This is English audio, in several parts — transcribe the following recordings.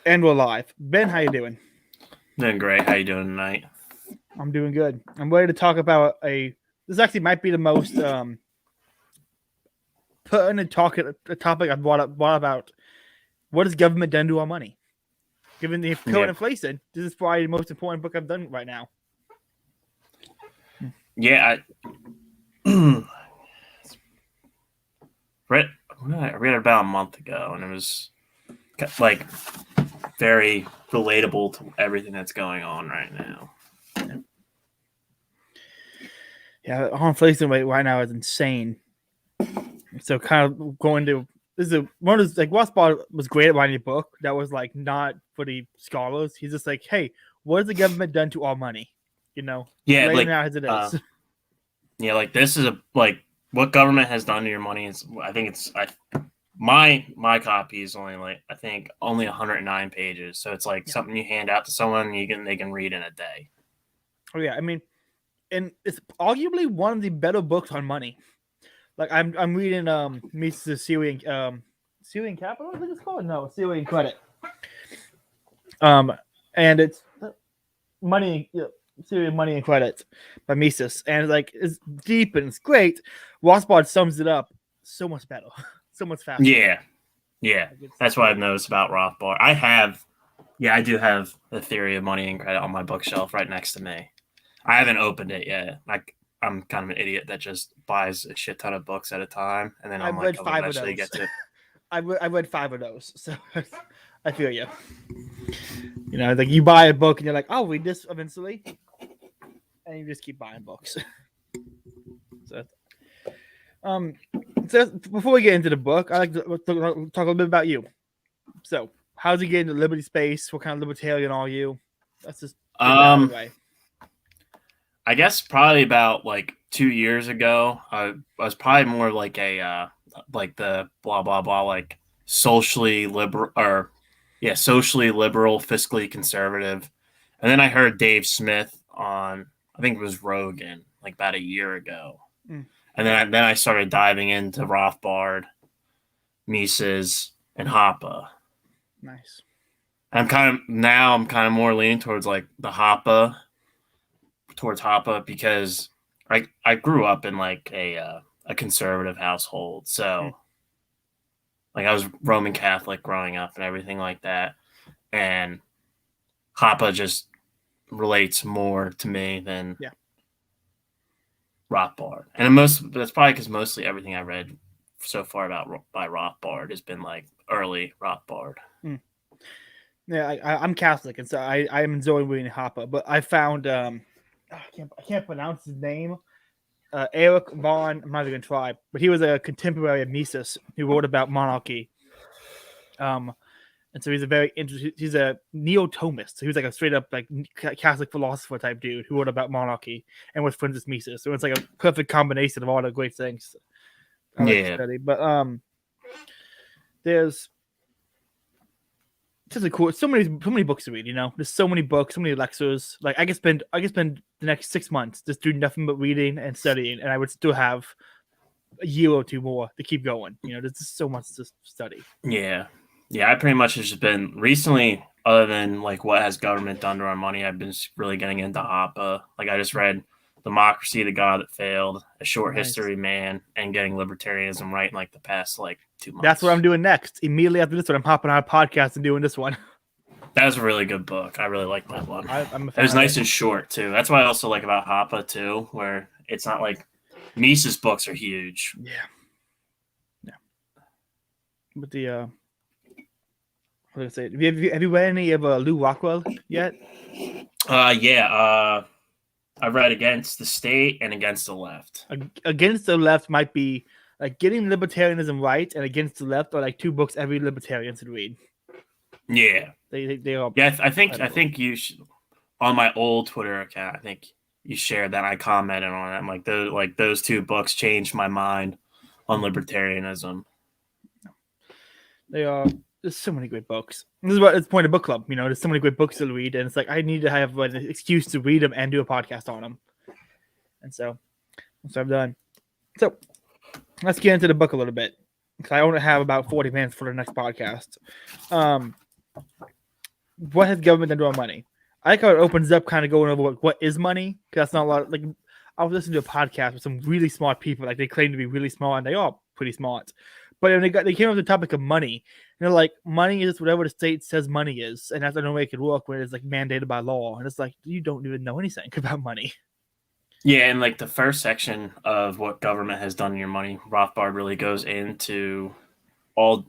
And we're live. Ben, how you doing? Doing great. How you doing tonight? I'm doing good. I'm ready to talk about this actually might be the most pertinent topic I've brought about. What has government done to our money? Given the current inflation, this is probably the most important book I've done right now. Yeah, I read it about a month ago, and it was like very relatable to everything that's going on right now. Yeah, our inflation rate right now is insane. So kind of going to this is one of those, like Rothbard was great at writing a book that was like not for the scholars. He's just like, hey, what has the government done to our money? Yeah, laying it out as it is. Yeah, like this is what government has done to your money is. I think my copy is only 109 pages, so it's like something you hand out to someone they can read in a day. Oh yeah, I mean, and it's arguably one of the better books on money. Like I'm reading Mises' Syrian Capital, I think it's called. No, Syrian Credit. And it's money, Syrian Money and Credit by Mises, and it's deep and it's great. Rothbard sums it up so much better, so much faster. Yeah, that's what I've noticed about Rothbard. I do have The Theory of Money and Credit on my bookshelf right next to me. I haven't opened it yet. I'm kind of an idiot that just buys a shit ton of books at a time, and then I've read 5 of those. I read 5 of those, so I feel you. Like you buy a book and you're like, I'll read this eventually, and you just keep buying books. So before we get into the book, I'd like to talk a little bit about you. So, how's you get into Liberty Space? What kind of libertarian are you? That's just way. I guess probably about 2 years ago, I was probably more like a the blah blah blah socially liberal socially liberal, fiscally conservative, and then I heard Dave Smith on I think it was Rogan about a year ago, and then I started diving into Rothbard, Mises, and Hoppe. Nice. I'm kind of more leaning towards towards Hoppe because I grew up in a conservative household, so I was Roman Catholic growing up and everything like that, and Hoppe just relates more to me than Rothbard, and that's probably because mostly everything I read so far by Rothbard has been early Rothbard. Yeah, I'm Catholic, and so I'm enjoying reading Hoppe, but I found I can't pronounce his name. Eric Vaughn. I'm not even gonna try, but he was a contemporary of Mises who wrote about monarchy. And so he's he's a neo-Thomist. So he was a straight up Catholic philosopher type dude who wrote about monarchy and was friends with Mises. So it's a perfect combination of all the great things I like to study. But there's just cool. So many books to read. There's so many books, so many lectures. I could spend the next 6 months just doing nothing but reading and studying, and I would still have a year or two more to keep going. There's just so much to study. Yeah, I pretty much have just been recently, other than what has government done to our money, I've been really getting into Hoppe. I just read Democracy, the God That Failed, A Short History of Man, and Getting Libertarianism Right in the past 2 months. That's what I'm doing next. Immediately after this one, I'm hopping on a podcast and doing this one. That was a really good book. I really like that one. It was nice and short too. That's what I also like about Hoppe too, where it's not Mises' books are huge. Yeah. But the what did I say? Have you read any of Lou Rockwell yet? Yeah. I read Against the State and Against the Left. Against the Left might be Getting Libertarianism Right, and Against the Left are two books every libertarian should read. Yeah, they are. Yeah, I think you should, on my old Twitter account. I think you shared that. I commented on it. I'm those 2 books changed my mind on libertarianism. They are. There's so many great books. This is what it's the point of book club. There's so many great books to read, and it's I need to have an excuse to read them and do a podcast on them. And so I've done. So let's get into the book a little bit, because I only have about 40 minutes for the next podcast. what has government done to our money? I like how it opens up, kind of going over what is money, because that's not a lot. Like, I was listening to a podcast with some really smart people. Like, they claim to be really smart, and they are pretty smart. But when they came up with the topic of money, and they're like, money is whatever the state says money is, and that's the only way it can work when it's like mandated by law. And it's like, you don't even know anything about money. Yeah, and like the first section of what government has done in your money, Rothbard really goes into all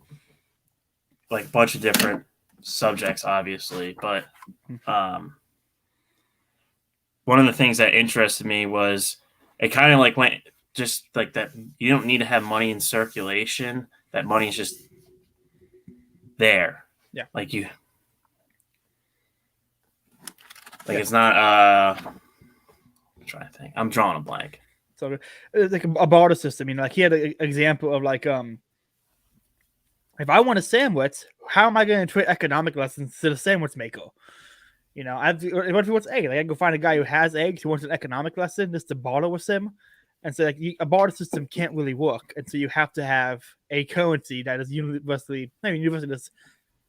like a bunch of different subjects, obviously. But one of the things that interested me was it kind of like went just like that. You don't need to have money in circulation. That money is just there. Yeah. Like you, Yeah. it's not. I'm trying to think. I'm drawing a blank. So it's like a barter system. You know, like he had an example of like, if I want a sandwich, how am I going to trade economic lessons to the sandwich maker? You know, what if he wants eggs? Like, I can go find a guy who has eggs who wants an economic lesson just to barter with him. And so, like, a barter system can't really work. And so you have to have a currency that is universally is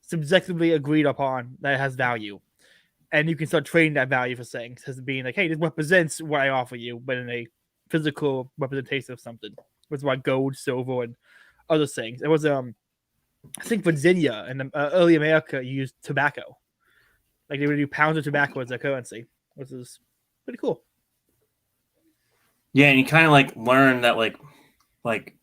subjectively agreed upon that has value. And you can start trading that value for things as being like, hey, this represents what I offer you, but in a physical representation of something. Which is why gold, silver, and other things. It was, I think Virginia and early America used tobacco. Like, they would do pounds of tobacco as their currency, which is pretty cool. Yeah, and you kind of like learn that like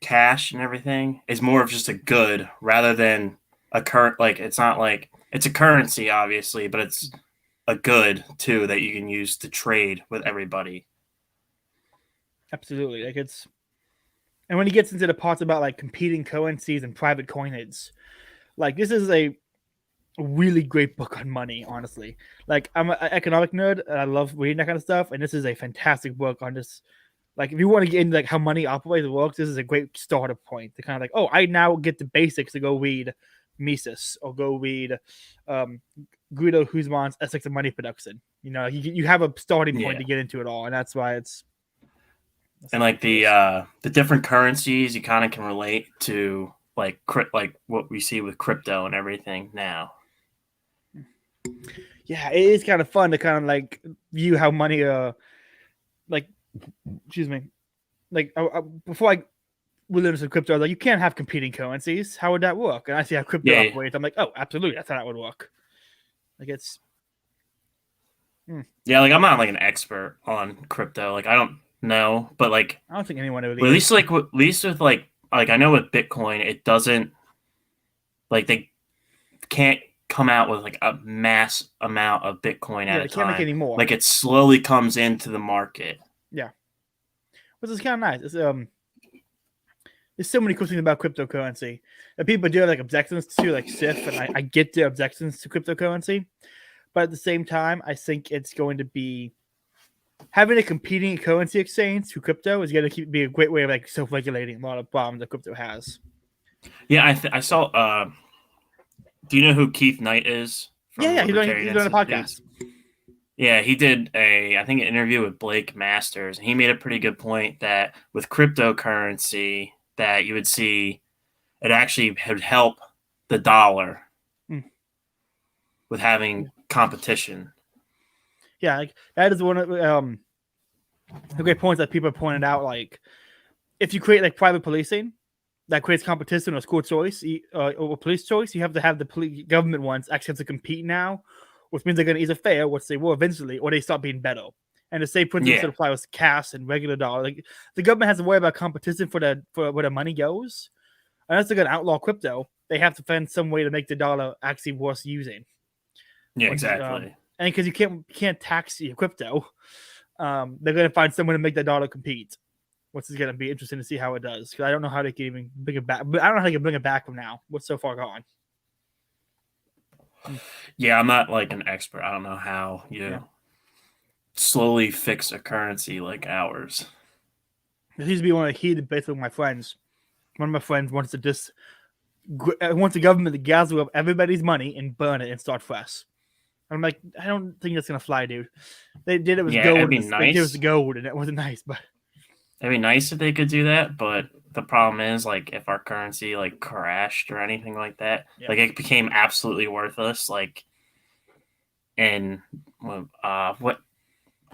cash and everything is more of just a good rather than a current. Like it's not like it's a currency, obviously, but it's a good too that you can use to trade with everybody. Absolutely, like it's. And when he gets into the parts about like competing currencies and private coinage, like this is a really great book on money, honestly. Like, I'm an economic nerd and I love reading that kind of stuff, and this is a fantastic book on this. Like, if you want to get into like how money operates and works, this is a great starter point to kind of like, oh, I now get the basics to go read Mises or go read Guido Husman's Ethics of Money Production. You know, you have a starting point to get into it all, and that's why it's. And like the different currencies, you kind of can relate to like what we see with crypto and everything now. Yeah, it is kind of fun to kind of like view how money like, excuse me, like before I will into crypto, I was like, you can't have competing currencies. How would that work? And I see how crypto operates. I'm like, oh, absolutely, that's how that would work. Like, it's yeah, like I'm not like an expert on crypto. Like I don't know, but like I don't think anyone really. But at least with like I know with Bitcoin, it doesn't like they can't come out with like a mass amount of Bitcoin at a time. Can't make any more. Like it slowly comes into the market. Yeah, which is kind of nice. It's there's so many cool things about cryptocurrency that people do have like objections to, like SIF, and I get the objections to cryptocurrency, but at the same time, I think it's going to be having a competing currency exchange to crypto is going to be a great way of like self-regulating a lot of problems that crypto has. Yeah, I saw. Do you know who Keith Knight is? Yeah, he's doing a podcast. Yeah, he did I think an interview with Blake Masters, and he made a pretty good point that with cryptocurrency, that you would see it actually would help the dollar with having competition. Yeah, like that is one of the great points that people have pointed out. Like, if you create like private policing that creates competition or school choice or police choice, you have to have the government ones actually have to compete now, which means they're going to either fail, which they will eventually, or they start being better. And the same principle should apply with cash and regular dollar. Like, the government has to worry about competition for where the money goes. Unless they're going to outlaw crypto, they have to find some way to make the dollar actually worth using. Yeah, exactly. And because you can't tax your crypto, they're going to find someone to make the dollar compete, which is going to be interesting to see how it does. Because I don't know how they can even bring it back. But I don't know how they can bring it back from now. What's so far gone? Yeah, I'm not like an expert. I don't know how you slowly fix a currency like ours. There seems to be one of the heated debates with my friends. One of my friends wants the government to gather up everybody's money and burn it and start fresh. I'm like, I don't think that's gonna fly, dude. They did it with gold. It'd be nice. It was gold, and it wasn't nice, but it'd be nice if they could do that. But the problem is, like, if our currency like crashed or anything like that, like it became absolutely worthless, like in what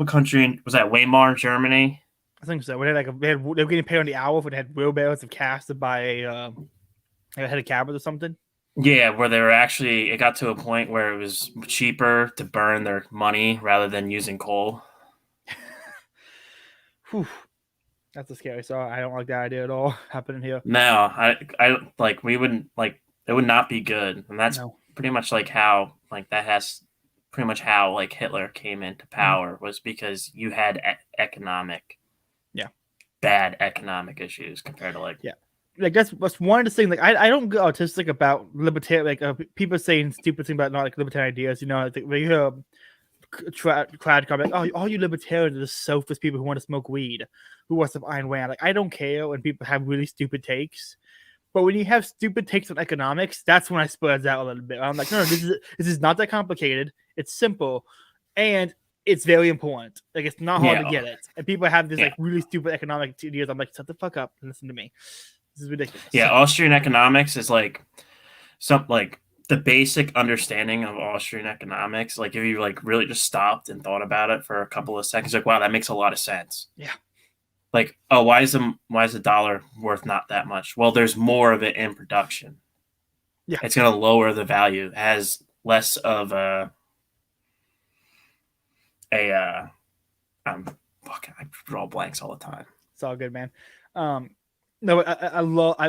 country was that? Weimar, Germany. I think so. They were getting paid on the hour when they had wheelbarrows of cash to buy a head of cabbage or something. Yeah, where they were actually, it got to a point where it was cheaper to burn their money rather than using coal. Whew. That's a scary thought. I don't like that idea at all happening here. No, I like we wouldn't like it would not be good, and that's No. pretty much like how like that has pretty much how like Hitler came into power was because you had bad economic issues compared to like Like that's one of the things. Like I don't get autistic about libertarian. Like people saying stupid things about not like libertarian ideas. You know, like when you hear crowd comment, like, "Oh, all you libertarians are the selfish people who want to smoke weed, who wants to Iron Man." Like I don't care when people have really stupid takes, but when you have stupid takes on economics, that's when I spreads out a little bit. I'm like, no, this is not that complicated. It's simple, and it's very important. Like it's not hard to get it. And people have this like really stupid economic ideas. I'm like, shut the fuck up and listen to me. This is ridiculous. Yeah, Austrian economics is like the basic understanding of Austrian economics. Like if you like really just stopped and thought about it for a couple of seconds, like wow, that makes a lot of sense. Yeah. Like, oh, why is the dollar worth not that much? Well, there's more of it in production. Yeah. It's gonna lower the value. It has less of I draw blanks all the time. It's all good, man. No, I love. I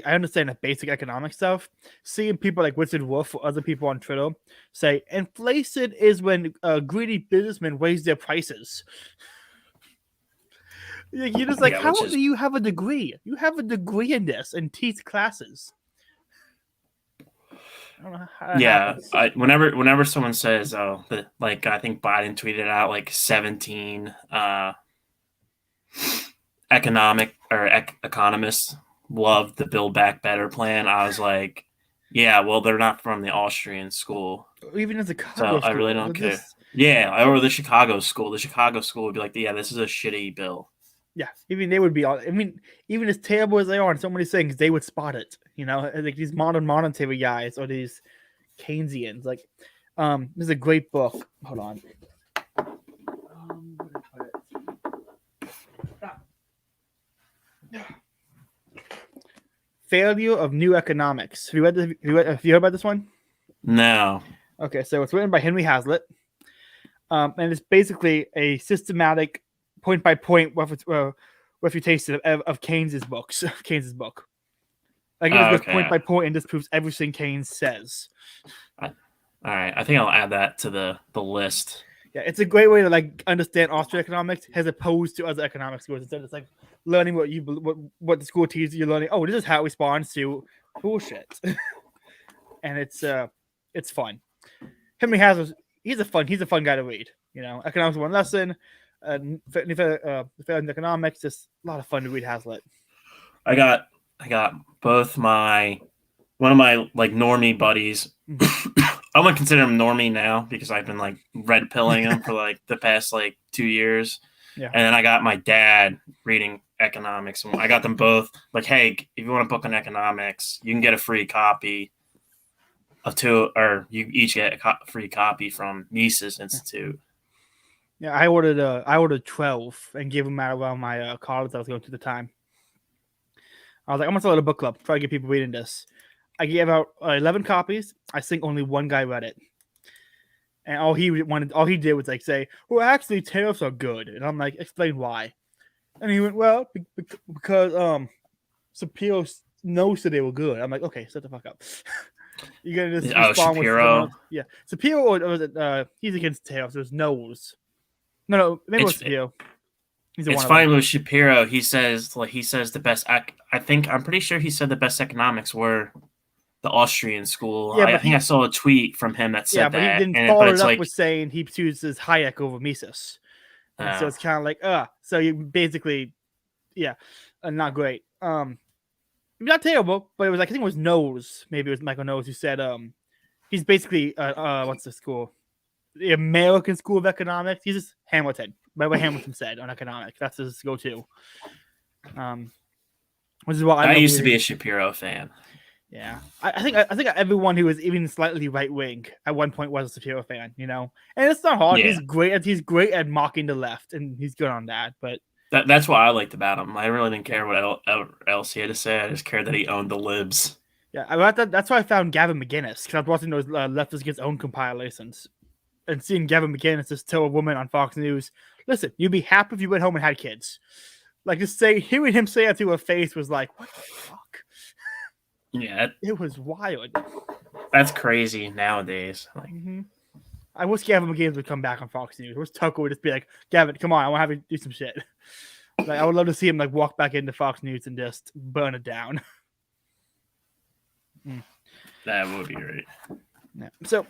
understand the basic economic stuff. Seeing people like Richard Wolf or other people on Twitter say inflation is when greedy businessmen raise their prices. You're just like, how do you have a degree? You have a degree in this and teach classes. I don't know how whenever someone says, "Oh," like I think Biden tweeted out like 17 economists loved the Build Back Better plan. I was like, yeah, well, they're not from the Austrian school. Even as a Chicago so I really don't care. Yeah, or the Chicago school. The Chicago school would be like, yeah, this is a shitty bill. Yeah, even they would be. I mean, even as terrible as they are in so many things, they would spot it. You know, like these modern monetary guys or these Keynesians. Like, this is a great book. Hold on. Failure of New Economics. Have you read this? Have you heard about this one? No. Okay, so it's written by Henry Hazlitt, and it's basically a systematic, point-by-point refutation of Keynes's books. Keynes's book. Like it goes point by point and disproves everything Keynes says. All right, I think I'll add that to the list. Yeah, it's a great way to like understand Austrian economics as opposed to other economic schools. Instead, it's like learning what the school teaches. You're learning. Oh, this is how it responds to bullshit, and it's fun. Henry Hazlitt, he's a fun guy to read. You know, economics one lesson, economics, just a lot of fun to read Hazlitt. I got both one of my like normie buddies. I'm gonna consider him normie now because I've been like red pilling him for like the past like 2 years. Yeah. And then I got my dad reading economics, and I got them both like, hey, if you want a book on economics, you can get a free copy of two, or you each get a free copy from Mises Institute. Yeah, I ordered 12 and gave them out around my college I was going to the time. I was like, I'm gonna start a book club, try to get people reading this. I gave out 11 copies. I think only one guy read it, and all he did was like say, "Well, actually, tariffs are good," and I'm like, "Explain why?" And he went, "Well, because Shapiro knows that they were good." I'm like, "Okay, shut the fuck up." You're gonna just respond Shapiro. With yeah, Shapiro or was it? He's against tariffs. There's Knowles. No, maybe it was Shapiro. It's funny with Shapiro. He says the best. I'm pretty sure he said the best economics were the Austrian school. Yeah, I think I saw a tweet from him that said that. Yeah, but he didn't follow it up with saying he chooses Hayek over Mises. And so it's kind of like, so you basically, not great. Not terrible, but it was like, I think it was Knowles. Maybe it was Michael Knowles who said, he's basically, what's the school? The American School of Economics. He's just Hamilton. By what Hamilton said on economics. That's his go-to. Which is why I used to be a Shapiro fan. Yeah, I think everyone who was even slightly right wing at one point was a Shapiro fan, and it's not hard. Yeah, He's great at mocking the left, and he's good on that. But that's what I liked about him. I really didn't care what else he had to say. I just cared that he owned the libs. yeah, that's why I found Gavin McInnes because I was watching those leftists against own compilations and seeing Gavin McInnes just tell a woman on Fox News, "Listen, you'd be happy if you went home and had kids." Like just hearing him say that to her face was like, "What the fuck?" Yeah, It was wild. that's crazy nowadays. Like, I wish Gavin McInnes would come back on Fox News. I wish Tucker would just be like, "Gavin, come on, I want to have you do some shit." Like I would love to see him like walk back into Fox News and just burn it down. that would be great. Yeah. So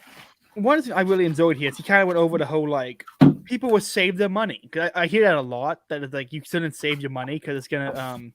one thing I really enjoyed here is he kind of went over the whole like people will save their money. I hear that a lot. That it's like you shouldn't save your money because it's gonna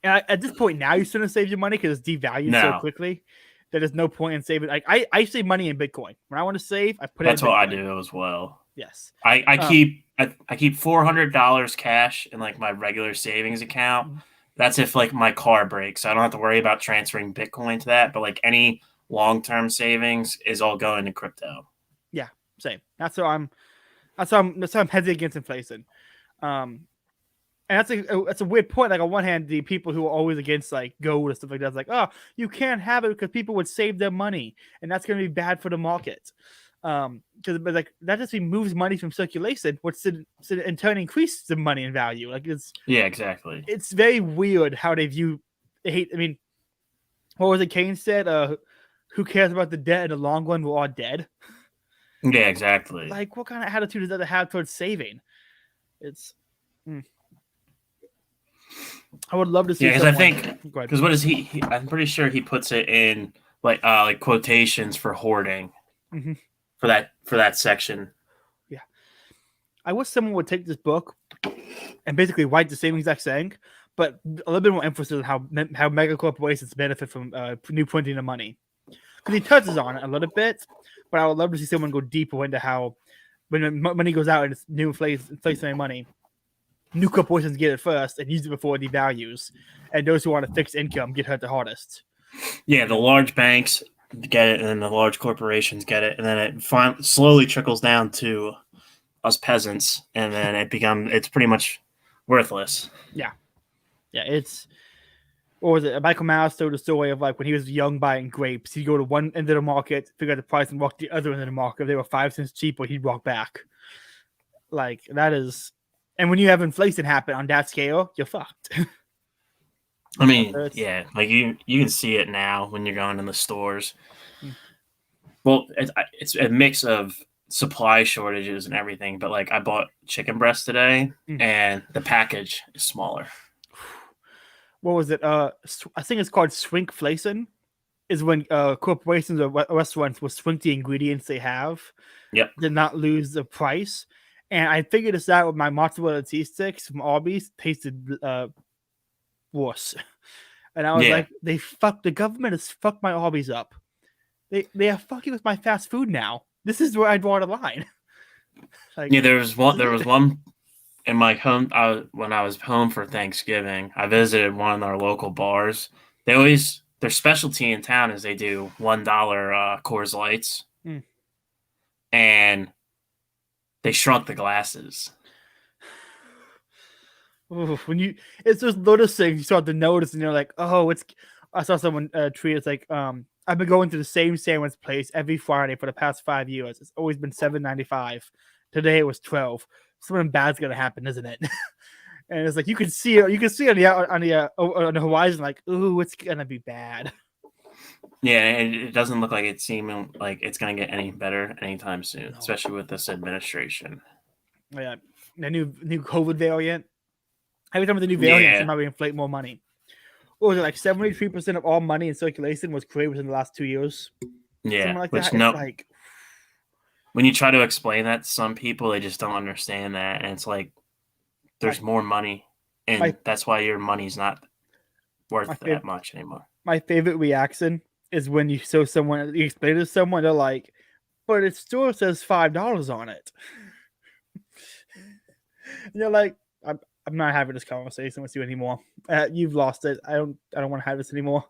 And at this point now, you shouldn't save your money because it's devalued so quickly that there's no point in saving. Like I save money in Bitcoin. When I want to save, I put it. That's what I do as well. Yes, I keep $400 cash in like my regular savings account. That's if like my car breaks. I don't have to worry about transferring Bitcoin to that. But like any long-term savings is all going to crypto. Yeah, same. That's how I'm hedging against inflation. And that's a weird point. Like on one hand, the people who are always against like gold and stuff like that, is like, oh, you can't have it because people would save their money, and that's going to be bad for the market. Because like that just moves money from circulation, which in turn increases the money in value. Like exactly. It's very weird how they hate. I mean, what was it Keynes said? Who cares about the debt in the long run? We're all dead. Yeah, exactly. Like, what kind of attitude does that have towards saving? It's. I would love to see. Yeah, because I think because what is he? I'm pretty sure he puts it in like quotations for hoarding for that section. Yeah, I wish someone would take this book and basically write the same exact saying, but a little bit more emphasis on how mega corporations benefit from new printing of money. Because he touches on it a little bit, but I would love to see someone go deeper into how when money goes out and it's new inflationary money. New corporations get it first and use it before it devalues, and those who want a fixed income get hurt the hardest. Yeah, the large banks get it, and then the large corporations get it, and then it slowly trickles down to us peasants, and then it's pretty much worthless. Yeah. It's what was it? Michael Mouse told the story of like when he was young buying grapes, he'd go to one end of the market, figure out the price, and walk to the other end of the market. If they were 5 cents cheaper, he'd walk back. Like that is. And when you have inflation happen on that scale, you're fucked. I mean, yeah, like you can see it now when you're going in the stores. Well, it's a mix of supply shortages and everything, but like I bought chicken breast today, and the package is smaller. What was it? I think it's called shrinkflation. Is when corporations or restaurants will shrink the ingredients they have. Yep. To not lose the price. And I figured this out with my mozzarella cheese sticks from Arby's. Tasted worse. And I was like, the government has fucked my Arby's up. They are fucking with my fast food now. This is where I draw the line. Like, yeah, there was one in my home. When I was home for Thanksgiving, I visited one of our local bars. Their specialty in town is they do $1 Coors Lights. And they shrunk the glasses. Ooh, it's those little things you start to notice, and you're like, oh, I saw someone tweet. It's like, I've been going to the same sandwich place every Friday for the past 5 years. It's always been $7.95. Today it was $12. Something bad's gonna happen, isn't it? And it's like you can see it on the horizon, like, ooh, it's gonna be bad. Yeah, and it doesn't look like it's seeming like it's going to get any better anytime soon, especially with this administration. Yeah, the new COVID variant. Every time with the new variant, somehow we inflate more money. What was it, like 73% of all money in circulation was created within the last 2 years? Yeah, like which when you try to explain that to some people, they just don't understand that, and it's like there's more money, and that's why your money's not worth that much anymore. My favorite reaction is when you explain it to someone, they're like, but it still says $5 on it. And you're like, I'm not having this conversation with you anymore. You've lost it. I don't want to have this anymore.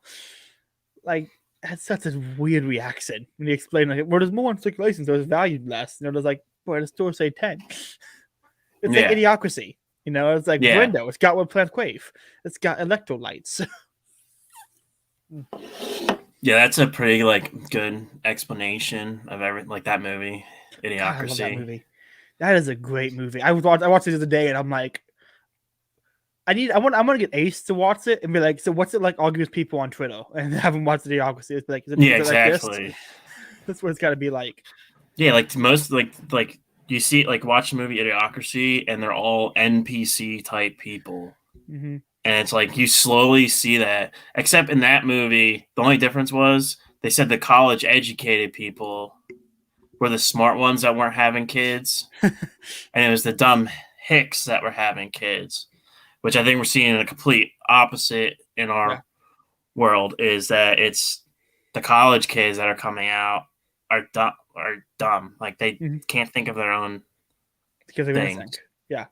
like had such a weird reaction when he explained like, well, there's more in circulation, so it's valued less. You know, there's like, but the store say 10. It's like Yeah. idiocracy. You know, it's like Yeah. Brendo. It's got what plant quave. It's got electrolytes. Yeah, that's a pretty like good explanation of everything. Like that movie, God, I love that Idiocracy. movie. That is a great movie. I watched it the other day, and I'm like, I want to get Ace to watch it and be like, so what's it like arguing with people on Twitter and have him watch Idiocracy? It's like, is Yeah, it like this? exactly. That's what it's got to be like. Yeah, like most like you see like watch the movie Idiocracy, and they're all NPC type people. Mm-hmm. And it's like you slowly see that, except in that movie, the only difference was they said the college educated people were the smart ones that weren't having kids, and it was the dumb hicks that were having kids, which I think we're seeing a complete opposite in our world. Is that it's the college kids that are coming out are dumb. Like they can't think of their own because they're things. missing. Yeah.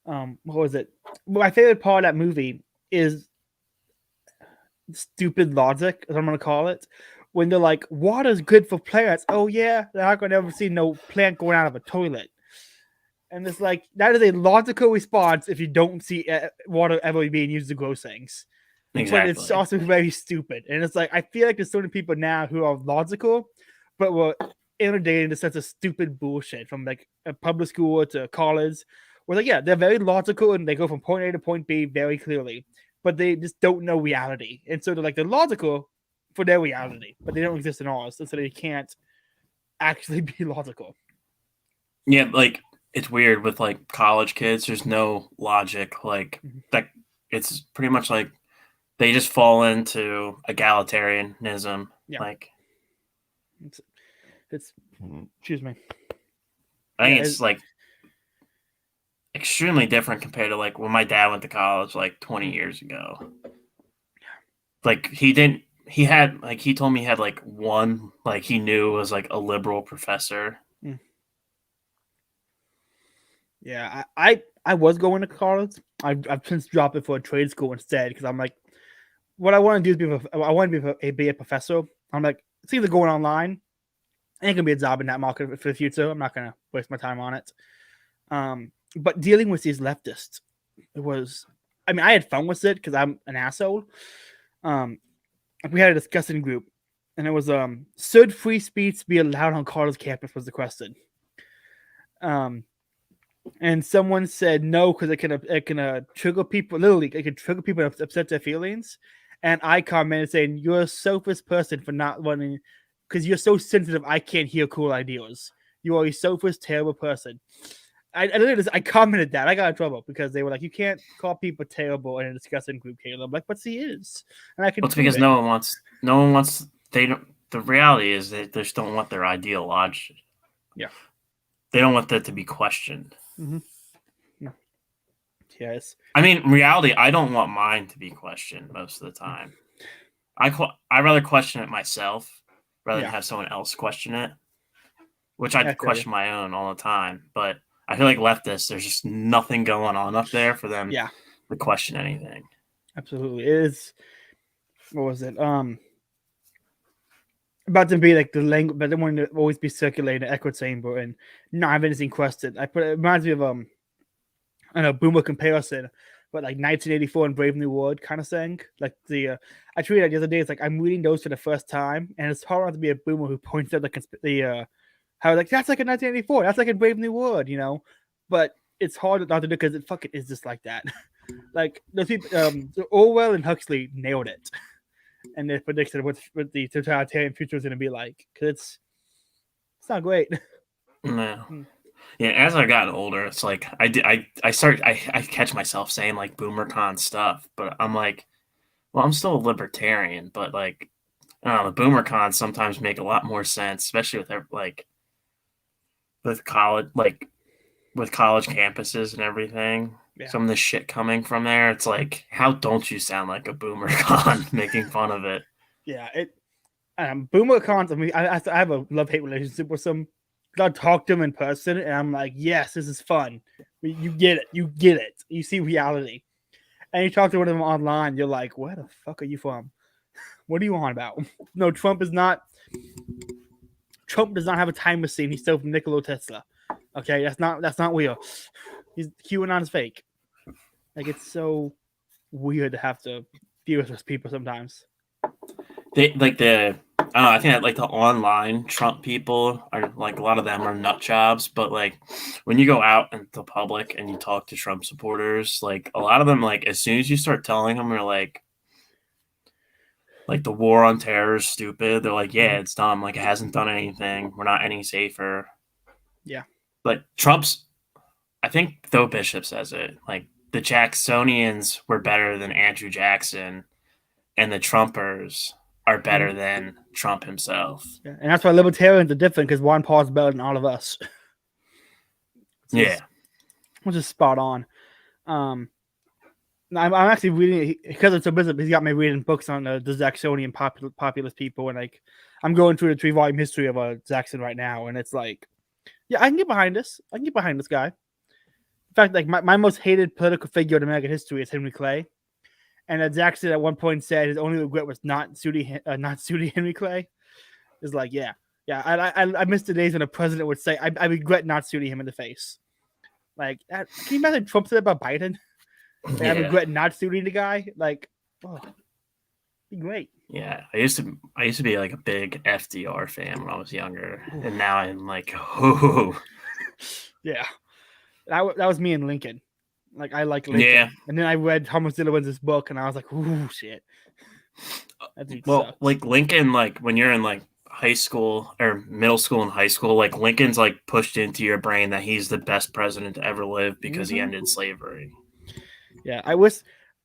What was it? Well, my favorite part of that movie is stupid logic, as I'm gonna call it. When they're like, water's good for plants. Oh yeah, they're not gonna ever see no plant going out of a toilet. And it's like that is a logical response if you don't see water ever being used to grow things. Exactly. But it's also very stupid. And it's like I feel like there's so many people now who are logical, but were inundated into such a stupid bullshit from like a public school to college. Where like, yeah, they're very logical and they go from point A to point B very clearly, but they just don't know reality. And so they're logical for their reality, but they don't exist in ours. So they can't actually be logical. Yeah, like it's weird with like college kids. There's no logic. Like that, it's pretty much like they just fall into egalitarianism. Yeah. Like it's excuse me. I think it's like extremely different compared to like when my dad went to college like 20 years ago. Like he told me he had like one like he knew was like a liberal professor. Yeah, I was going to college. I've since dropped it for a trade school instead because I'm like, what I want to do is I want to be a professor. I'm like, it's either going online, ain't gonna be a job in that market for the future. I'm not gonna waste my time on it. But dealing with these leftists, I mean, I had fun with it because I'm an asshole. We had a discussion group, and it was should free speech be allowed on college campus was the question. And someone said no because it can trigger people. Literally, it can trigger people and upset their feelings. And I commented saying, "You're a selfish person for not wanting, because you're so sensitive. I can't hear cool ideas. You are a selfish, terrible person." I commented that. I got in trouble because they were like, "You can't call people terrible in a discussion group, Caleb." I'm like, "But he is," and I can. Well, it's because no one wants. They don't. The reality is they just don't want their ideology. Yeah. They don't want that to be questioned. Mm-hmm. Yeah. Yes. I mean, in reality, I don't want mine to be questioned most of the time. I rather question it myself rather than have someone else question it, which I question my own all the time. But I feel like leftists, there's just nothing going on up there for them to question anything. Absolutely. It is. What was it? About to be like the language, but they want to always be circulating an echo chamber and not have anything questioned. It reminds me of I don't know, boomer comparison, but like 1984 and Brave New World kind of thing. Like I tweeted the other day. It's like I'm reading those for the first time, and it's hard not to be a boomer who points out how like that's like in 1984, that's like in Brave New World, you know. But it's hard not to do because it fucking is just like that. Like those people, Orwell and Huxley nailed it. And they predicted what the totalitarian future is going to be like, because it's not great. No. Yeah, as I've gotten older, it's like I catch myself saying like BoomerCon stuff, but I'm like, well, I'm still a libertarian, but like, I don't know, the BoomerCons sometimes make a lot more sense, especially with college campuses and everything. Yeah. Some of the shit coming from there, it's like, how don't you sound like a BoomerCon making fun of it? Yeah, BoomerCons. I mean, I have a love-hate relationship with some. I talk to them in person, and I'm like, yes, this is fun. You get it. You see reality. And you talk to one of them online, you're like, where the fuck are you from? What are you on about? No, Trump does not have a time machine. He stole from Nikola Tesla. Okay, that's not real. He's QAnon is fake. Like, it's so weird to have to deal with those people sometimes. They like the I don't know, I think that like the online Trump people are like a lot of them are nut jobs, but like when you go out into the public and you talk to Trump supporters, like a lot of them, like as soon as you start telling them they're like the war on terror is stupid, they're like, yeah, it's dumb, like it hasn't done anything, we're not any safer. Yeah. But I think though Bishop says it, like the Jacksonians were better than Andrew Jackson, and the Trumpers are better than Trump himself. Yeah. And that's why libertarians are different, because Ron Paul's better than all of us. Which is spot on. I'm actually reading, because it's so busy, he's got me reading books on the Jacksonian populist people, and like I'm going through the 3-volume history of Jackson right now, and it's like, yeah, I can get behind this. I can get behind this guy. In fact, like my most hated political figure in American history is Henry Clay. And Jackson at one point said his only regret was not suiting Henry Clay. Is like, yeah. I miss the days when a president would say, I regret not suiting him in the face. Like, can you imagine Trump said about Biden? Like, I regret not suiting the guy. Like, oh, be great. Yeah, I used to be like a big FDR fan when I was younger, and now I'm like, oh, yeah. That was me and Lincoln. Like, I like Lincoln. Yeah. And then I read Thomas Dillowin's book, and I was like, ooh, shit. Well, sucks. like Lincoln, like when you're in like high school or middle school and high school, like Lincoln's like pushed into your brain that he's the best president to ever live because he ended slavery. Yeah, I wish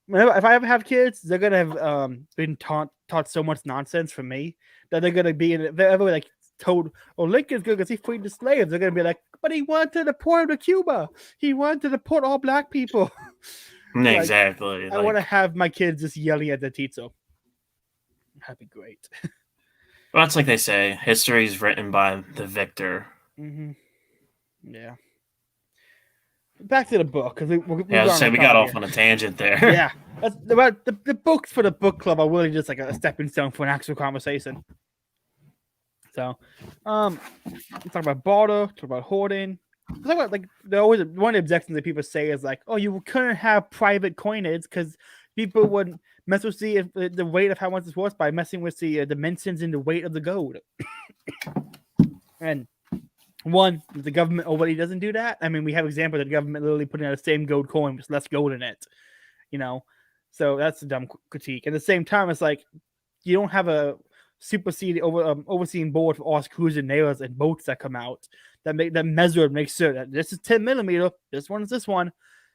if I ever have kids, they're gonna have been taught so much nonsense from me that they're gonna be if they're ever like told, "Oh, Lincoln's good because he freed the slaves." They're gonna be like, "But he wanted to deport them to Cuba. He wanted to deport all black people." Like, exactly. I want to have my kids just yelling at the teacher. That'd be great. Well, that's like they say, history is written by the victor. Yeah. Back to the book, because we got off on a tangent there. Yeah, the books for the book club are really just like a stepping stone for an actual conversation. So, talk about barter, talk about hoarding. Talk about like one of the objections that people say is like, oh, you couldn't have private coinage because people would mess with the weight of how much it's worth by messing with the dimensions and the weight of the gold. And the government already doesn't do that. I mean, we have examples of the government literally putting out the same gold coin with less gold in it, So that's a dumb critique. At the same time, it's like you don't have a overseeing board for all screws and nails and bolts that come out that measure and make sure that this is 10 millimeter, this one is this one.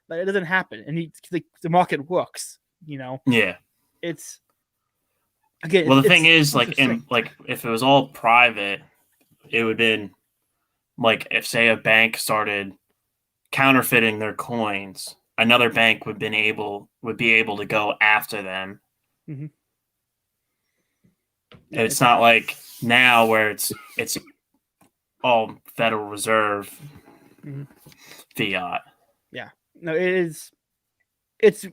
Like, it doesn't happen, and the market works. Yeah. It's again. Well, the thing is, like if it was all private, it would have been. Like if say a bank started counterfeiting their coins, another bank would be able to go after them. Mm-hmm. It's not like now where it's all Federal Reserve fiat. Yeah, no, it is. It's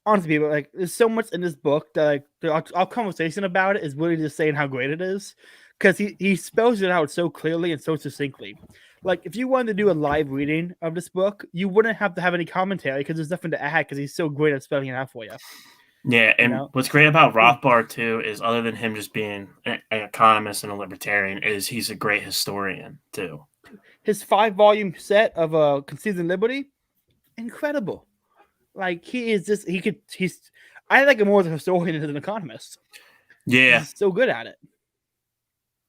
honestly, people like there's so much in this book that like our conversation about it is really just saying how great it is. Because he spells it out so clearly and so succinctly. Like, if you wanted to do a live reading of this book, you wouldn't have to have any commentary because there's nothing to add because he's so great at spelling it out for you. Yeah, and what's great about Rothbard, too, is other than him just being an economist and a libertarian, is he's a great historian, too. His 5-volume set of Conceived in Liberty, incredible. Like, I like him more as a historian than an economist. Yeah. He's so good at it.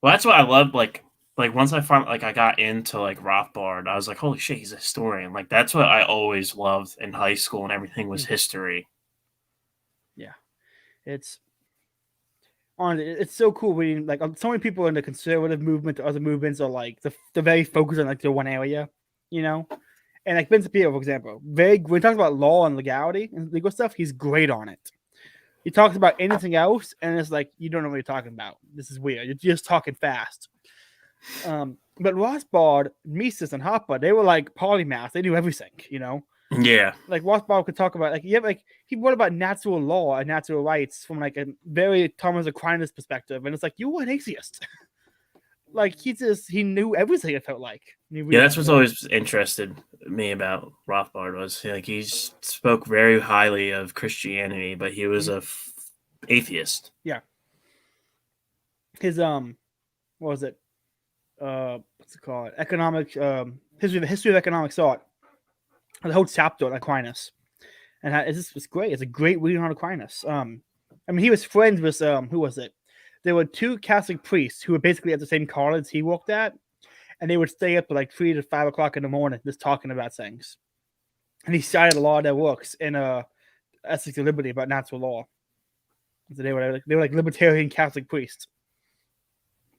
Well, that's what I love. Like once I found I got into like Rothbard, I was like, holy shit, he's a historian. Like that's what I always loved in high school, and everything was history. Yeah, it's so cool reading. Like so many people in the conservative movement, or other movements, are like they're very focused on like their one area, And like Ben Shapiro, for example, when he talks about law and legality and legal stuff, he's great on it. He talks about anything else, and it's like, you don't know what you're talking about. This is weird. You're just talking fast. But Rothbard, Mises, and Hopper, they were like polymaths. They knew everything, Yeah. Like Rothbard could talk about he wrote about natural law and natural rights from like a very Thomas Aquinas perspective, and it's like you were an atheist. Like he knew everything. It felt like Yeah, that's what's always interested me about Rothbard was like he spoke very highly of Christianity, but he was atheist. Yeah. His what was it? What's it called? Economic history of economic thought. The whole chapter on Aquinas, and it's great. It's a great reading on Aquinas. I mean, he was friends with who was it? There were two Catholic priests who were basically at the same college he worked at, and they would stay up to like 3 to 5 o'clock in the morning just talking about things. And he cited a lot of their works in Ethics of Liberty about natural law. So they were like libertarian Catholic priests.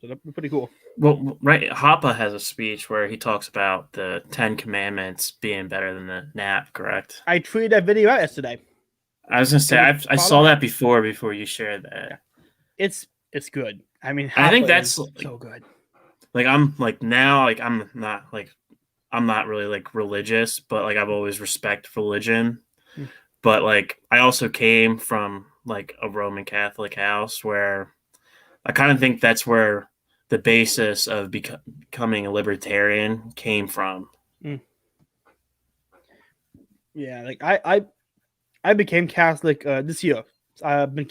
So they're pretty cool. Well, right, Hoppe has a speech where he talks about the 10 Commandments being better than the NAP, correct? I tweeted that video out yesterday. I was gonna say I saw that before you shared that. Yeah. It's good. I mean, I think that's so good. Like I'm like now like I'm not really like religious, but like I've always respected religion. But like I also came from like a Roman Catholic house where I kind of think that's where the basis of becoming a libertarian came from. Yeah, like I became Catholic this year. I've been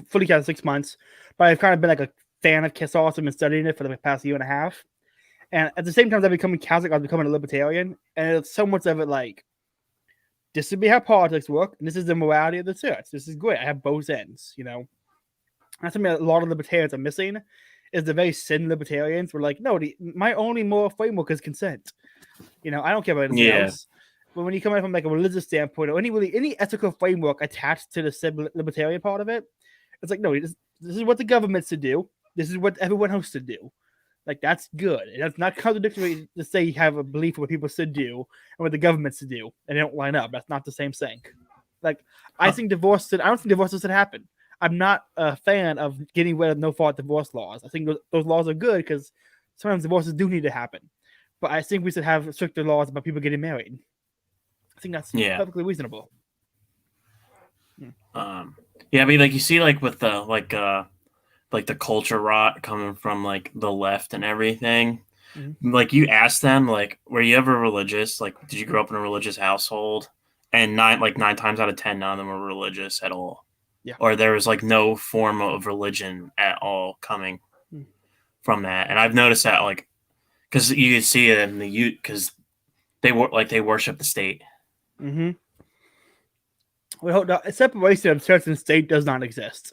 fully Catholic 6 months, but I've kind of been like a fan of Catholicism and studying it for the past year and a half. And at the same time as I becoming Catholic, I was becoming a libertarian, and it's so much of it like this is how politics work, and this is the morality of the church. This is great. I have both ends, you know. That's something a lot of libertarians are missing. Is the very sin libertarians were like, no, my only moral framework is consent. You know, I don't care about anything else. But when you come at it from like a religious standpoint or any ethical framework attached to the libertarian part of it, it's like, no, this is what the government's to do. This is what everyone else should do. Like, that's good. That's not contradictory to say you have a belief of what people should do and what the government's to do, and they don't line up. That's not the same thing. Like, I don't think divorce should happen. I'm not a fan of getting rid of no-fault divorce laws. I think those laws are good because sometimes divorces do need to happen. But I think we should have stricter laws about people getting married. I think that's perfectly reasonable. I mean, like you see, like with the like the culture rot coming from like the left and everything. Like you ask them, like, were you ever religious? Like, did you grow up in a religious household? And 9 times out of 10, none of them were religious at all. Yeah. Or there was like no form of religion at all coming from that. And I've noticed that, like, because you can see it in the youth, because they worship the state. Well, the separation of church and state does not exist.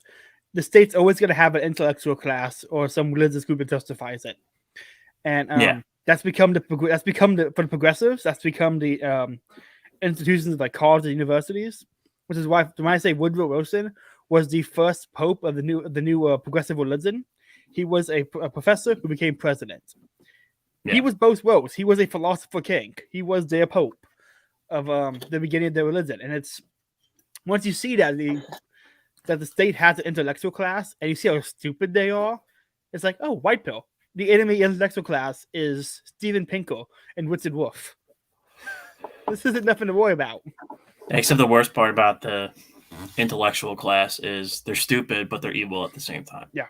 The state's always going to have an intellectual class or some religious group that justifies it, and that's become for the progressives. That's become the institutions like colleges and universities, which is why when I say Woodrow Wilson was the first pope of the new progressive religion, he was a professor who became president. Yeah. He was both roles. He was a philosopher king. He was their pope of the beginning of their religion, and it's once you see that the state has an intellectual class, and you see how stupid they are, it's like, oh, white pill. The enemy intellectual class is Steven Pinker and Richard Wolff. This isn't nothing to worry about. Except the worst part about the intellectual class is they're stupid, but they're evil at the same time. Yeah.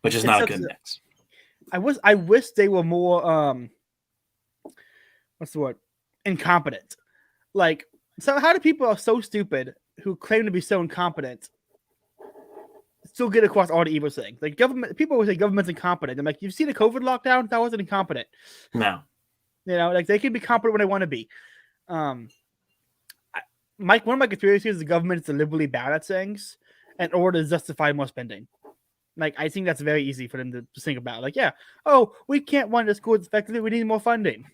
Which is not a good mix. I wish they were more what's the word? Incompetent. Like, so how do people are so stupid who claim to be so incompetent still get across all the evil things? Like people always say government's incompetent. I'm like, you see the COVID lockdown? That wasn't incompetent. No. You know, like they can be competent when they want to be. One of my conspiracies is the government is deliberately bad at things in order to justify more spending. Like, I think that's very easy for them to think about. Like, yeah, oh, we can't run the schools effectively. We need more funding.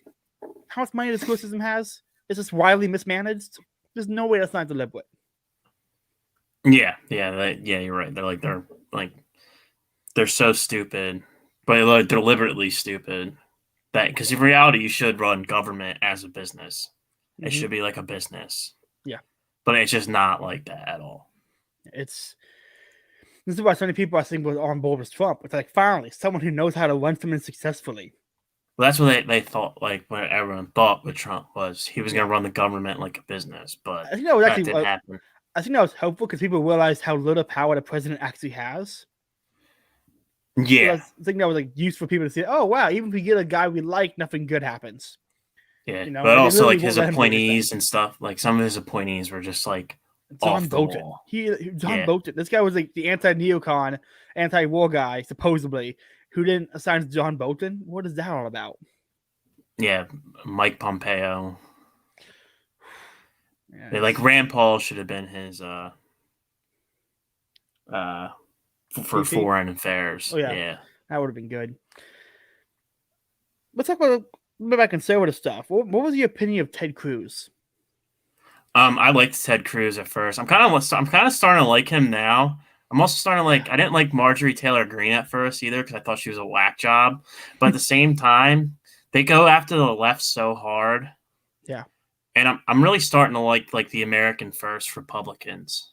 How much money the school system has? Is this wildly mismanaged? There's no way that's not deliberate. Yeah, you're right. They're so stupid, but like deliberately stupid. That because in reality, you should run government as a business. It should be like a business. Yeah, but it's just not like that at all. This is why so many people I think were on board with Trump. It's like finally someone who knows how to run something successfully. Well, that's what they thought. Like what everyone thought with Trump was he was going to run the government like a business, but I think that was that actually didn't happen. I think that was helpful because people realized how little power the president actually has. So Yeah, that's the thing that was like useful for people to see. Oh wow, even if we get a guy we like, nothing good happens. yeah, You know, but like they also literally like won't his let him do anything. appointees and stuff. Like some of his appointees were just like John off the Bolton. wall. John Yeah, Bolton. This guy was like the anti-neocon, anti-war guy, supposedly, who didn't assign John Bolton. What is that all about? yeah, Mike Pompeo. Yeah, Yeah, like Rand Paul should have been his uh for VP. foreign affairs. Oh yeah, Yeah. that would have been good. Let's talk about a bit about conservative stuff. What was your opinion of Ted Cruz? I liked Ted Cruz at first. I'm kind of starting to like him now. I'm also starting to like. I didn't like Marjorie Taylor Greene at first either because I thought she was a whack job. But at the same time, they go after the left so hard, Yeah. and I'm really starting to like the American First Republicans,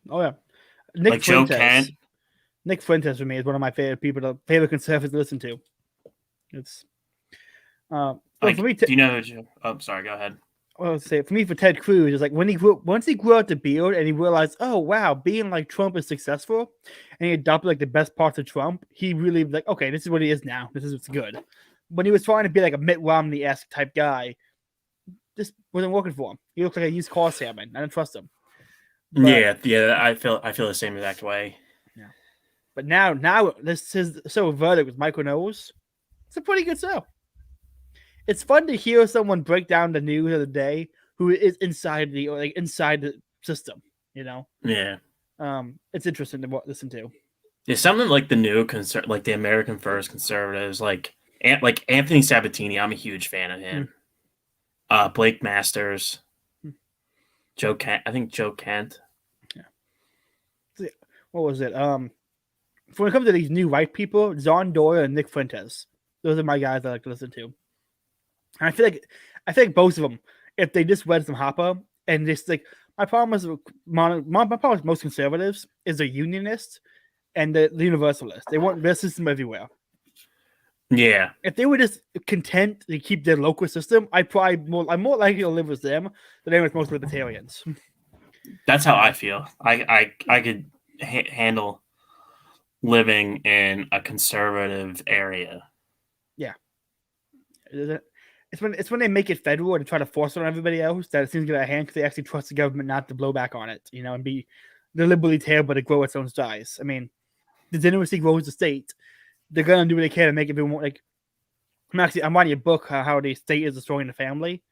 Oh yeah. Nick like Joe Fuentes. Kent. Nick Fuentes for me is one of my favorite people, favorite conservatives to listen to. It's well for Like, me. do you know who? Oh, sorry. Go ahead. Well, say for me for Ted Cruz is like when once he grew out the beard and he realized, oh wow, being like Trump is successful, and he adopted like the best parts of Trump. He really was like, okay, this is what he is now. This is what's good. When he was trying to be like a Mitt Romney esque type guy, this wasn't working for him. He looked like a used car salesman. I didn't trust him. But Yeah. I feel the same exact way. yeah, but now this is so verdict with Michael Knowles. It's a pretty good show. It's fun to hear someone break down the news of the day who is inside the system. You know, Yeah. it's interesting to listen to. Yeah, something like the new like the American First conservatives, like Anthony Sabatini. I'm a huge fan of him. Blake Masters, Joe Kent. I think Joe Kent. Yeah. What was it? When it comes to these new white people, John Doyle and Nick Fuentes, those are my guys I like to listen to. And I feel like both of them, if they just read some Hopper and just like my problem is my problem with most conservatives is they're unionists and the universalists. They want their system everywhere. Yeah, If they were just content to keep their local system, I'm more likely to live with them than I am with most libertarians. that's how I feel. I could handle living in a conservative area. Yeah, it's when they make it federal and try to force it on everybody else that it seems to get out of hand because they actually trust the government not to blow back on it, you know, and be deliberately terrible to grow its own size. I mean, the degeneracy grows the state. They're gonna do what they can to make it more like. I'm writing a book how the state is destroying the family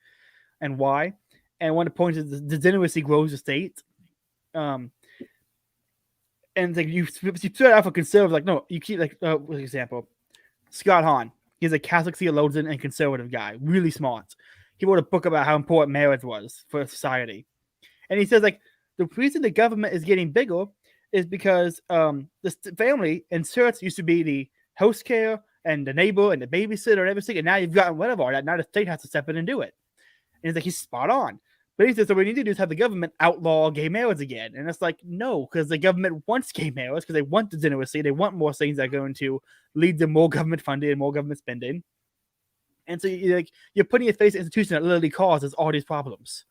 and why. And one of the points is the degeneracy grows the state. And like you start off a conservative, like no, you keep like for example, Scott Hahn. He's a Catholic theologian and conservative guy, really smart. He wrote a book about how important marriage was for society, and he says like the reason the government is getting bigger is because the family and church used to be the house care and the neighbor and the babysitter and everything, and now you've gotten rid of all that. Now the state has to step in and do it. And he's like, he's spot on. But he says, so what we need to do is have the government outlaw gay marriage again. And it's like, no, because the government wants gay marriage because they want degeneracy. They want more things that are going to lead to more government funding and more government spending. And so you're putting your face in an institution that literally causes all these problems.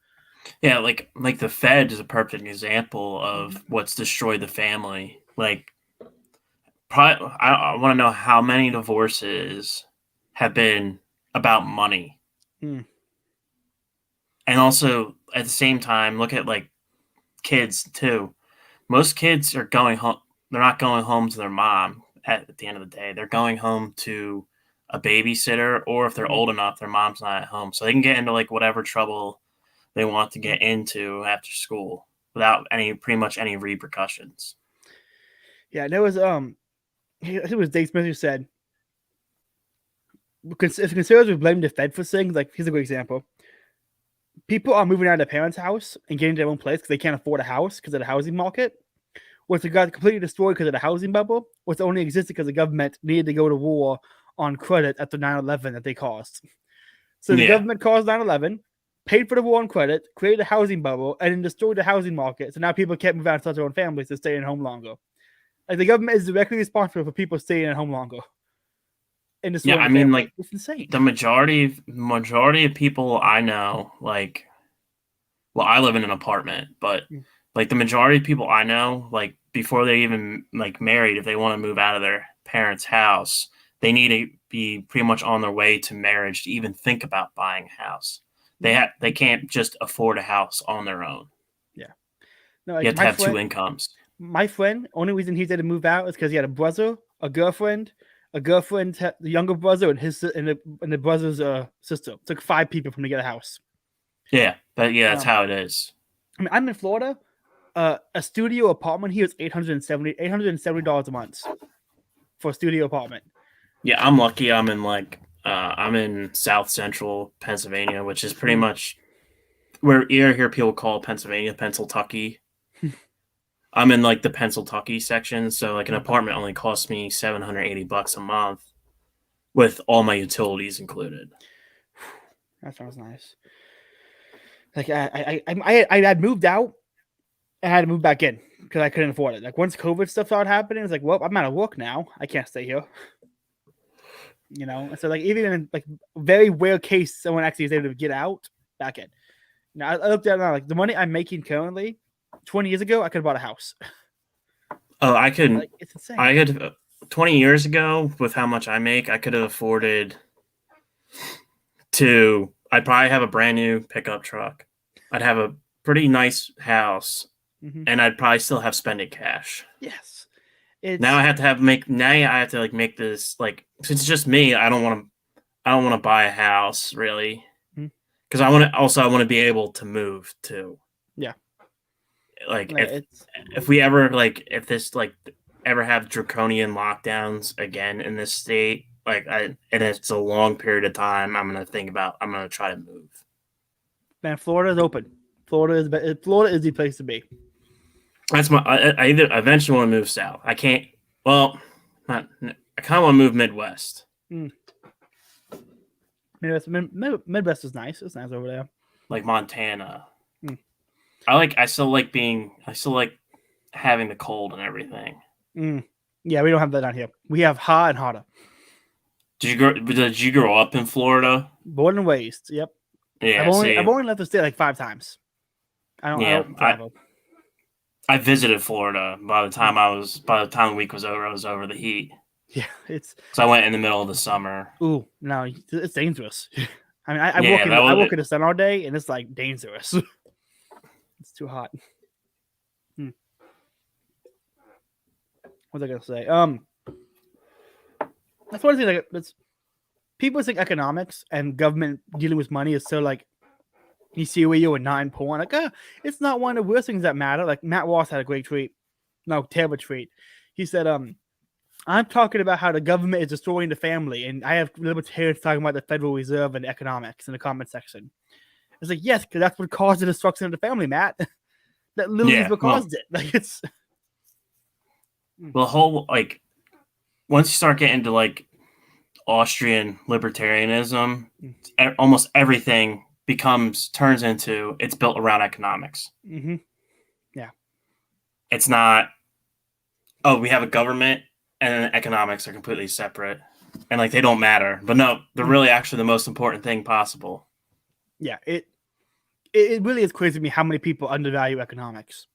Yeah, like the Fed is a perfect example of what's destroyed the family. Like, probably, I want to know how many divorces have been about money. And also at the same time, look at like kids too. Most kids are going home. They're not going home to their mom at the end of the day. They're going home to a babysitter, or if they're old enough, their mom's not at home, so they can get into like whatever trouble they want to get into after school without pretty much any repercussions. Yeah, there was I think it was Dave Smith who said if conservatives blame the Fed for things, like here's a good example. People are moving out of their parents' house and getting their own place because they can't afford a house because of the housing market. Was got completely destroyed because of the housing bubble, was only existed because the government needed to go to war on credit after 9/11 that they caused. So the government caused 9/11, paid for the war on credit, created a housing bubble, and then destroyed the housing market. So now people can't move out and start their own families to stay at home longer. Like the government is directly responsible for people staying at home longer. in the Yeah, sorority I mean, family. like It's insane. the majority of people I know, like, well, I live in an apartment, but Mm. like the majority of people I know, like before they even like married, if they want to move out of their parents' house, they need to be pretty much on their way to marriage to even think about buying a house. They can't just afford a house on their own. Yeah. No, You like have to have two incomes. my friend, only reason he had to move out is because he had a brother, a girlfriend, the younger brother, and the brother's sister. It took 5 people for him to get a house. Yeah, that's Um, how it is. I mean, I'm in Florida. A studio apartment here is $870 a month for a studio apartment. Yeah, I'm lucky. I'm in South Central Pennsylvania, which is pretty Mm. much where you hear people call Pennsylvania, Pennsyltucky. I'm in like the Pennsyltucky section, so like an apartment only costs me $780 a month with all my utilities included. That sounds nice. Like I had moved out and I had to move back in because I couldn't afford it. Like once COVID stuff started happening, it's like, well, I'm out of work now. I can't stay here. And so like even in like very rare case, someone actually is able to get out back in. Now I looked at it now, like the money I'm making currently, 20 years ago, I could have bought a house. Oh, Like it's insane. I could 20 years ago with how much I make, I could have afforded I'd probably have a brand new pickup truck. I'd have a pretty nice house, and I'd probably still have spending cash. Yes, Now it's I have to like make this like since it's just me, I don't want to buy a house really because I want to be able to move too. yeah. Like It's if we ever like if this like ever have draconian lockdowns again in this state, and it's a long period of time, I'm gonna try to move. man, Florida's open. Florida is the place to be. That's I either eventually want to move south. I can't. Well, not. I kind of want to move Midwest. Midwest is nice. It's nice over there. Like Montana. I still like having the cold and everything. Yeah, we don't have that down here. We have hot and hotter. Did you grow up in Florida? Born and raised. Yep. Yeah. I've only left the state like 5 times. I don't travel. I visited Florida. By the time the week was over, I was over the heat. Yeah, so I went in the middle of the summer. Ooh, no, it's dangerous. I mean, I work in the sun all day, and it's like dangerous. It's too hot. What was I gonna say? That's one thing. Like, people think economics and government dealing with money is so like you see where you were 9 porn. Like, it's not one of the worst things that matter. Like Matt Ross had a great tweet. No, terrible tweet. He said, I'm talking about how the government is destroying the family, and I have libertarians talking about the Federal Reserve and economics in the comment section. It's like, yes, because that's what caused the destruction of the family, Matt. That literally is what caused it. Like it's the whole like once you start getting into like Austrian libertarianism, almost everything turns into it's built around economics. Yeah, it's not. Oh, we have a government and economics are completely separate, and like they don't matter. But no, they're really actually the most important thing possible. Yeah, it really is crazy to me how many people undervalue economics.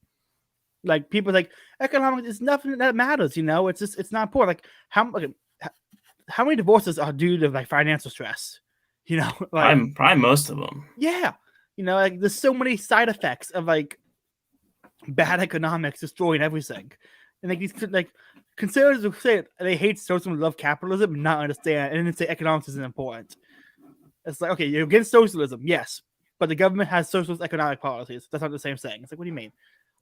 Like people like economics is nothing that matters. It's not important. Like how many divorces are due to like financial stress? Like probably most of them. Yeah, like there's so many side effects of like bad economics destroying everything, and like these like conservatives will say they hate socialism, love capitalism, and not understand, and then say economics isn't important. It's like, okay, you're against socialism, yes, but the government has socialist economic policies. That's not the same thing. It's like, what do you mean?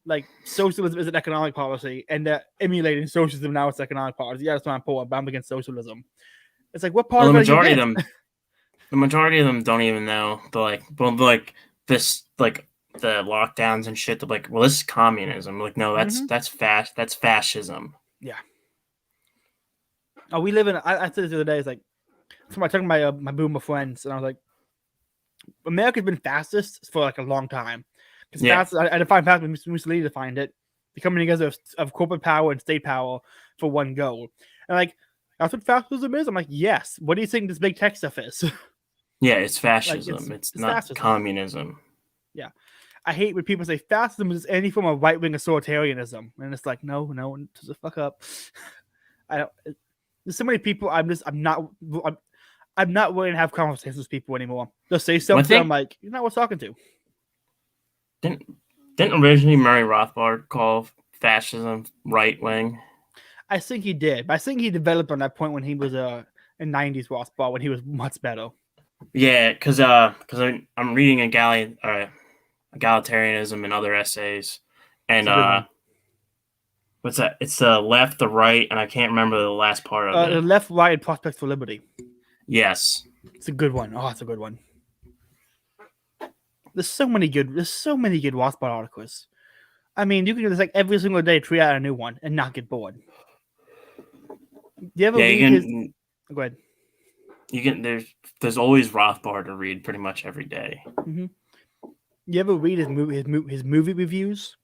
Like socialism is an economic policy, and emulating socialism now it's economic policy. Yeah, that's not important, but I'm against socialism. It's like, what part of the it majority of them, the majority of them don't even know. They're like this, like the lockdowns and shit. They're like, well, this is communism. Like, no, that's fascism. Yeah. Oh, we live in. I said this the other day. It's like, I talking to my boomer friends, and I was like, America's been fastest for like a long time. Because I defined fast. Mussolini defined it: the coming together of corporate power and state power for one goal. And like That's what fascism is. I'm like, yes. What do you think this big tech stuff is? Yeah, it's Like, fascism. It's not fascism. communism. Yeah. I hate when people say fascism is any form of right wing authoritarianism, and it's like, no, just the fuck up. I don't. There's so many people. I'm not willing to have conversations with people anymore. They'll say something. I'm like, you're not worth talking to. Didn't originally Murray Rothbard call fascism right wing? I think he did, but I think he developed on that point when he was in '90s Rothbard when he was much better. Yeah, because I'm reading egalitarianism and other essays, and what's that? It's the left, the right, and I can't remember the last part of The it. left, right, and prospects for liberty. Yes, It's a good one. Oh, it's a good one. There's so many good Rothbard articles. I mean, you can do this like every single day, tweet out a new one, and not get bored. Do you ever read his? Go ahead. You can. There's always Rothbard to read pretty much every day. Mm-hmm. You ever read his movie reviews?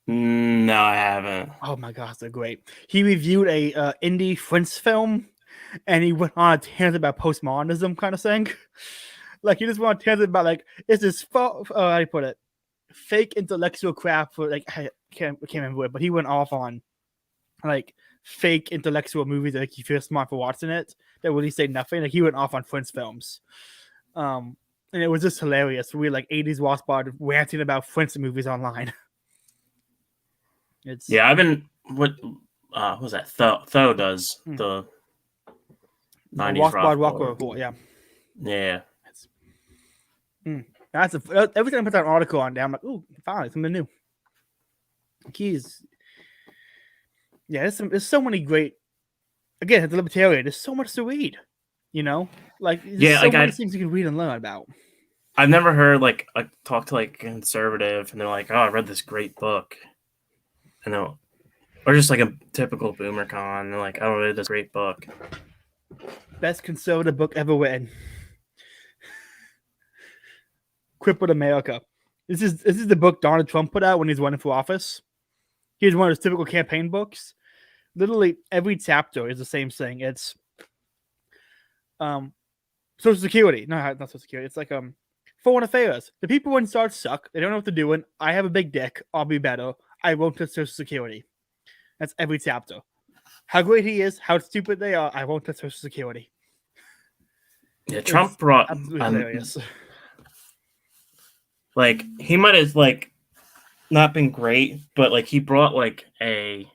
No, I haven't. Oh my gosh, they're great. He reviewed a indie French film, and he went on a tangent about postmodernism kind of thing. Like he just went on a tangent about like, is this how do I put it? Fake intellectual crap for like I can't remember it, but he went off on like fake intellectual movies that like you feel smart for watching it that really say nothing. Like he went off on French films. And it was just hilarious. We like 80s Rothbard ranting about French movies online. I've been what was that? Tho does the 90s Rothbard report, yeah. Yeah. That's every time I put that article on there, I'm like, ooh, finally something new. There's so many great. Again, as a libertarian, there's so much to read. You know, like there's so many things you can read and learn about. I've never heard like I talk to like a conservative and they're like, "Oh, I read this great book," and they'll, or just like a typical boomer con. They're like, "Oh, I read this great book." Best conservative book ever written. Crippled America. This is the book Donald Trump put out when he's running for office. Here's one of his typical campaign books. Literally every chapter is the same thing. It's Social Security. No, not Social Security. It's like foreign affairs. The people in charge suck. They don't know what they're doing. I have a big dick. I'll be better. I won't touch Social Security. That's every chapter. How great he is, how stupid they are. I won't touch Social Security. Yeah, Trump brought hilarious. Like he might have like not been great, but like he brought like a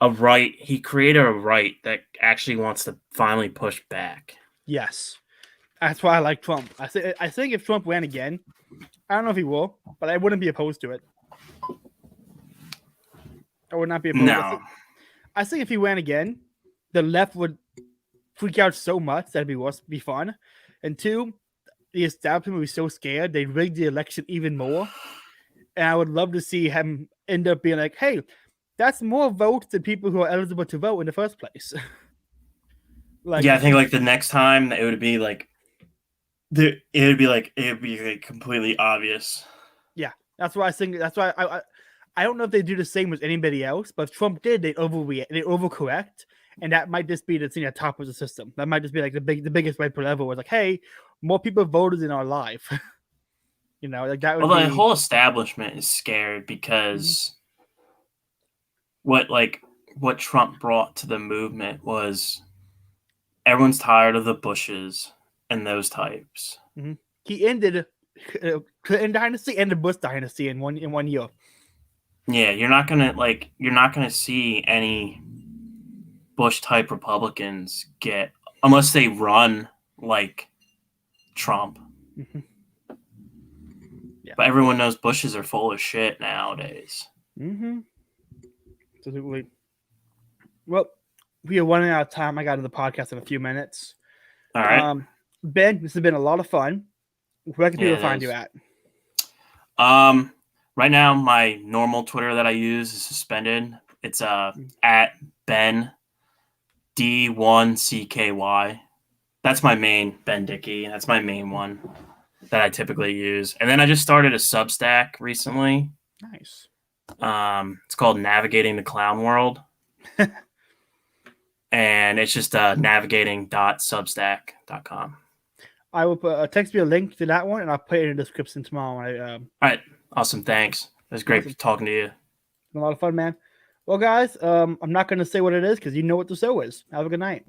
right. He created a right that actually wants to finally push back. Yes, that's why I like Trump. I think if Trump ran again, I don't know if he will, but I wouldn't be opposed to it. I would not be opposed. No. I think if he ran again, the left would freak out so much that'd be fun. And two, the establishment would be so scared they'd rig the election even more. And I would love to see him end up being like, hey, that's more votes than people who are eligible to vote in the first place. Like, yeah, I think like the next time it would be like completely obvious. Yeah, that's why I think. That's why I don't know if they do the same with anybody else, but if Trump did, they overcorrect, and that might just be the thing at top of the system. That might just be like the biggest red pill ever was like, hey, more people voted in our life. You know, like that would the whole establishment is scared because what Trump brought to the movement was everyone's tired of the Bushes and those types. Mm-hmm. He ended Clinton dynasty and the Bush dynasty in one year. Yeah, you're not gonna see any Bush type Republicans get unless they run like Trump. Mm-hmm. Yeah. But everyone knows Bushes are full of shit nowadays. Mm-hmm. Absolutely. Well, we are running out of time. I got to the podcast in a few minutes. All right. Ben, this has been a lot of fun. Where can people find you at? Right now, my normal Twitter that I use is suspended. It's at Ben D1CKY. That's my main Ben Dickey. That's my main one that I typically use. And then I just started a Substack recently. Nice. It's called Navigating the Clown World. and it's just navigating.substack.com. I will text you a link to that one, and I'll put it in the description tomorrow. All right, awesome, thanks. It was great talking to you. A lot of fun, man. Well, guys, I'm not going to say what it is because you know what the show is. Have a good night.